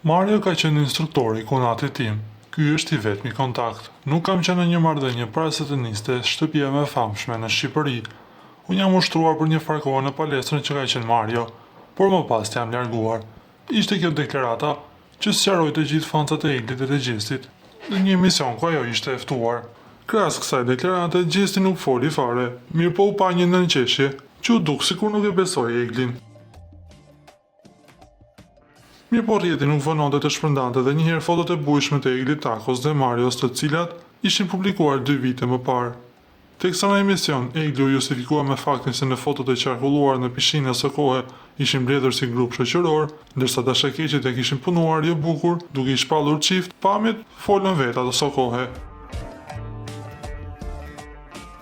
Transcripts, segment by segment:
Mario ka qenë instruktori i kunatit tim. Ky është i vetmi kontakt. Nuk kam qenë në një marrëdhënie para se të niste shtëpia më e famshme në Shqipëri. Unë jam ushtruar për një farë kohë në palestrën që ka qenë Mario, por më pas jam larguar. Ishte kjo deklarata që sqaroi të gjithë fancat e Eglit dhe të Gjestit në një emision ku ajo ishte e ftuar. Krahas kësaj deklarate, Gjesti nuk foli fare, mirë po u pa një nënqeshje që u duk sikur nuk e besoi Eglin. Mirë po rrjeti nuk vononte të shpërndante dhe njëherë fotot e bujshme të Eglit Takos dhe Marios, të cilat ishin publikuar 2 vite më parë. Teksa në emision, Egli u justifikua me faktin se në fotot e qarkulluar në pishinë së kohe ishin mbledhur si grup shoqëror, ndërsa dashakeqet e kishin punuar jo bukur, duke i shpallur çift, pamjet folën vetë ato së kohe.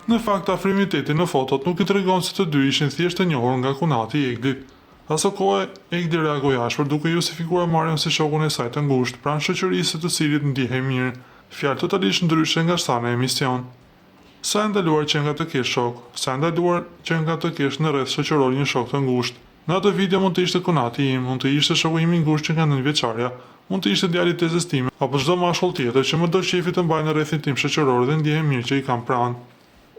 Në fakt, afrimiteti në fotot nuk i tregon se të dy ishin thjesht të njohur nga kunati i Eglit. Aso kohë, Egli reagoi ashpër duke justifikuar Marion si shokun e saj të ngushtë, pranë shoqërisë të cilit ndihej mirë, fjalë totalisht ndryshe nga sa në emision. Sa e ndaluar që nga të kesh shok, sa e ndaluar që nga të kesh në rreth shoqëror një shok të ngushtë. Në atë video mund të ishte kunati im, mund të ishte shoku im i ngushtë që nga 9 vjeçarja, mund të ishte djali i tezës time, apo çdo mashkull tjetër që më do qefi të mbaj në rrethin tim shoqëror dhe ndihem mirë që i kam pranë.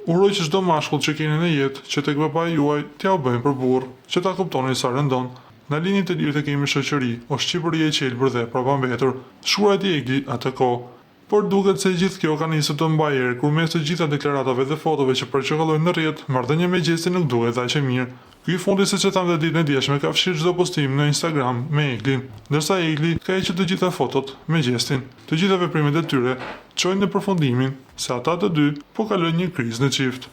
Uroj që çdo mashkull që keni në jetë, që tek babai juaj t'ja u bëjnë për burr, që ta kuptoni sa rëndon. Në linjë të lirë të kemi shoqëri, o Shqipëri e qelbër dhe prapambetur, shkruajt i Egli atë kohë. Por duket se gjithë kjo ka nisur të mbajë erë, kur mes të gjitha deklaratave dhe fotove që përçëkollojnë në rrjet, marrëdhënia me Gjestin nuk duket aq e mirë. Ky fundi, siç e tham dhe ditën e djeshme, ka fshirë çdo postim në Instagram me Eglin, ndërsa Egli ka hequr të gjitha fotot me Gjestin. Të gjitha veprimet e tyre çojnë në përfundimin se ata të dy po kalojnë një krizë në çift.